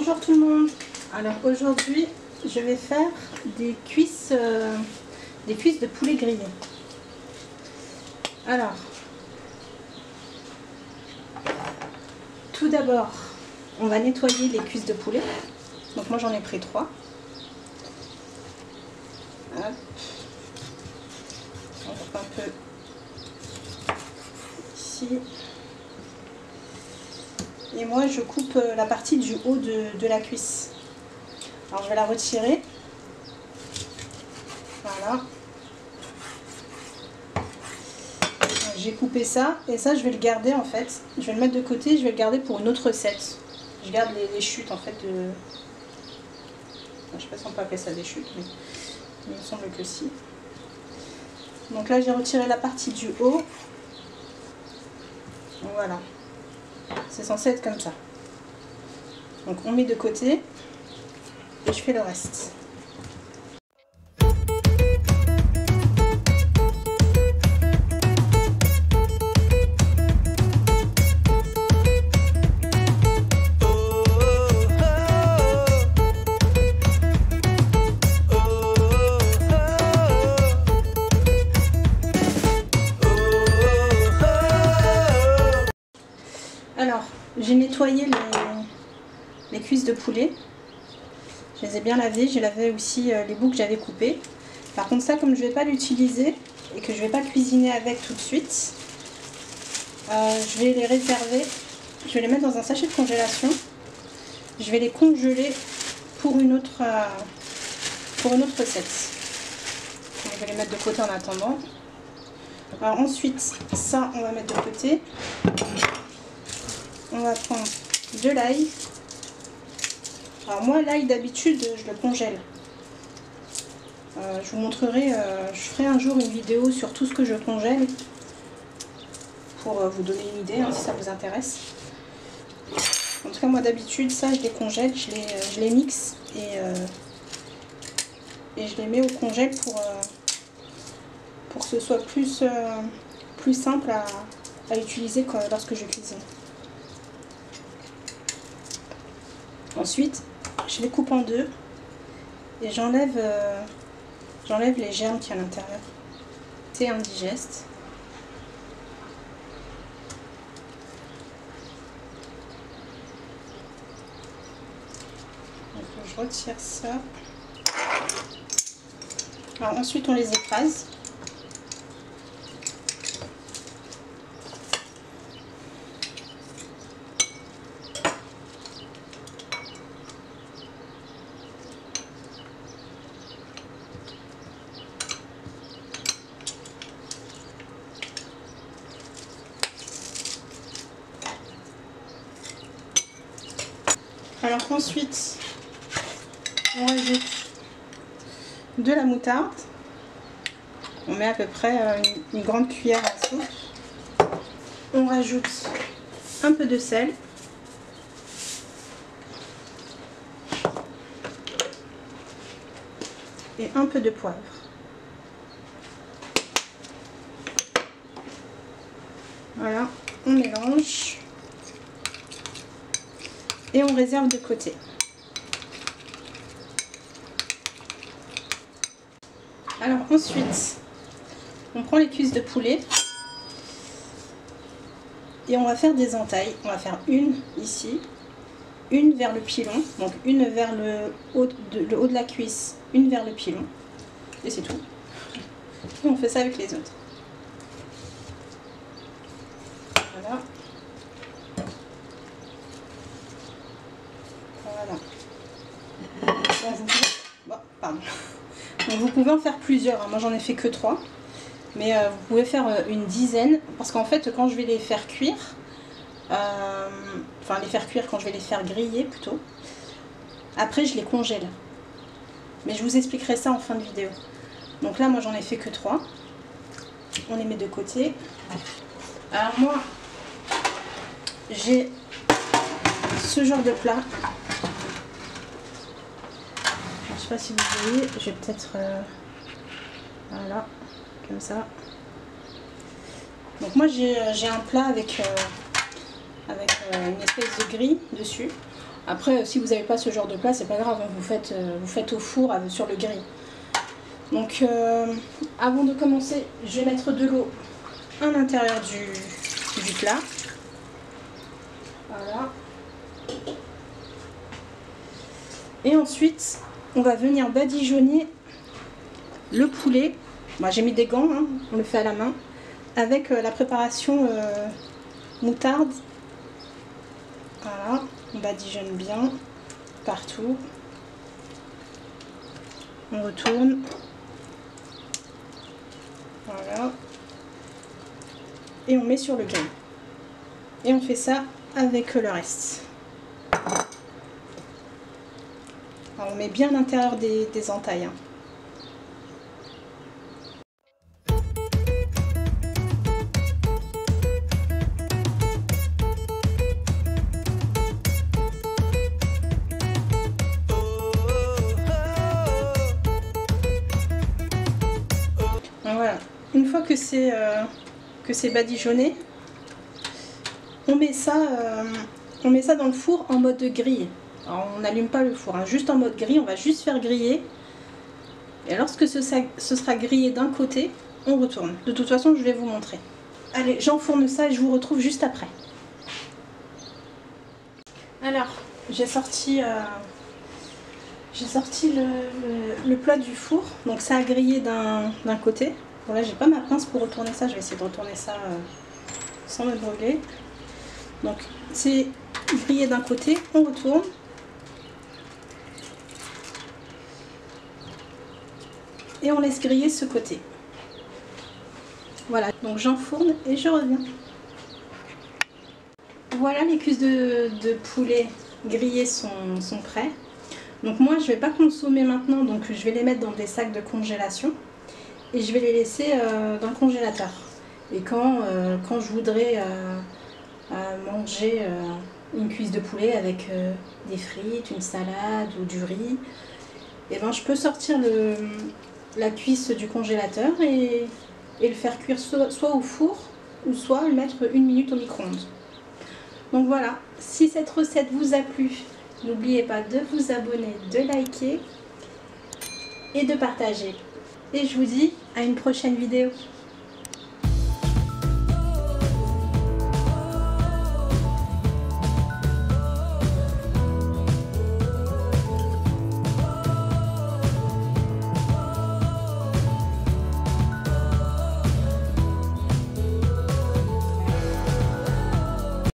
Bonjour tout le monde. Alors aujourd'hui je vais faire des cuisses de poulet grillé. Alors tout d'abord on va nettoyer les cuisses de poulet. Donc moi j'en ai pris 3. Hop. On coupe un peu ici. Et moi je coupe la partie du haut de la cuisse. Alors je vais la retirer. Voilà. J'ai coupé ça et ça je vais le garder en fait. Je vais le mettre de côté, je vais le garder pour une autre recette. Je garde les chutes en fait de... Je sais pas si on peut appeler ça des chutes, mais il me semble que si. Donc là j'ai retiré la partie du haut. Voilà. C'est censé être comme ça. Donc on met de côté et je fais le reste. Alors, j'ai nettoyé les cuisses de poulet. Je les ai bien lavées. J'ai lavé aussi les bouts que j'avais coupés. Par contre, ça, comme je ne vais pas l'utiliser et que je ne vais pas cuisiner avec tout de suite, je vais les réserver. Je vais les mettre dans un sachet de congélation. Je vais les congeler pour une autre recette. Donc, je vais les mettre de côté en attendant. Alors ensuite, ça, on va mettre de côté. On va prendre de l'ail. Alors moi l'ail d'habitude je le congèle. Je vous montrerai, je ferai un jour une vidéo sur tout ce que je congèle pour vous donner une idée si ça vous intéresse. En tout cas moi d'habitude ça je les congèle, je les mixe et je les mets au congèle pour que ce soit plus simple à utiliser lorsque je cuisine. Ensuite, je les coupe en deux et j'enlève les germes qui y a à l'intérieur. C'est indigeste. Donc, je retire ça. Alors, ensuite, on les écrase. Alors ensuite, on rajoute de la moutarde. On met à peu près une grande cuillère à soupe. On rajoute un peu de sel. Et un peu de poivre. Voilà, on mélange. Et on réserve de côté. Alors ensuite, on prend les cuisses de poulet et on va faire des entailles. On va faire une ici, une vers le pilon, donc une vers le haut de la cuisse, une vers le pilon, et c'est tout. Et on fait ça avec les autres. Voilà. Donc vous pouvez en faire plusieurs, moi j'en ai fait que 3, mais vous pouvez faire une dizaine, parce qu'en fait quand je vais les faire cuire, quand je vais les faire griller plutôt, après je les congèle, mais je vous expliquerai ça en fin de vidéo. Donc là moi j'en ai fait que 3, on les met de côté. Alors moi j'ai ce genre de plat. Je sais pas si vous voyez, je vais peut-être voilà, comme ça. Donc moi j'ai un plat avec une espèce de grille dessus. Après, si vous n'avez pas ce genre de plat, c'est pas grave, hein, vous faites au four sur le grill. Donc, avant de commencer, je vais mettre de l'eau à l'intérieur du plat. Voilà. Et ensuite, on va venir badigeonner le poulet. Moi, j'ai mis des gants, hein, on le fait à la main, avec la préparation moutarde. Voilà, on badigeonne bien partout. On retourne. Voilà. Et on met sur le grill. Et on fait ça avec le reste. Alors on met bien l'intérieur des entailles. Hein. Donc voilà. Une fois que c'est badigeonné, on met ça dans le four en mode grille. Alors on n'allume pas le four, hein, juste en mode grille, on va juste faire griller. Et lorsque ce sera grillé d'un côté, on retourne. De toute façon, je vais vous montrer. Allez, j'enfourne ça et je vous retrouve juste après. Alors, j'ai sorti le plat du four. Donc ça a grillé d'un côté. Bon là, j'ai pas ma pince pour retourner ça. Je vais essayer de retourner ça sans me brûler. Donc c'est grillé d'un côté, on retourne. Et on laisse griller ce côté. Voilà, donc j'enfourne et je reviens. Voilà, les cuisses de poulet grillées sont prêtes. Donc moi je ne vais pas consommer maintenant, donc je vais les mettre dans des sacs de congélation. Et je vais les laisser dans le congélateur. Et quand je voudrais manger une cuisse de poulet avec des frites, une salade ou du riz, et ben je peux sortir la cuisse du congélateur et le faire cuire soit au four ou soit le mettre 1 minute au micro-ondes. Donc voilà, si cette recette vous a plu, n'oubliez pas de vous abonner, de liker et de partager. Et je vous dis à une prochaine vidéo.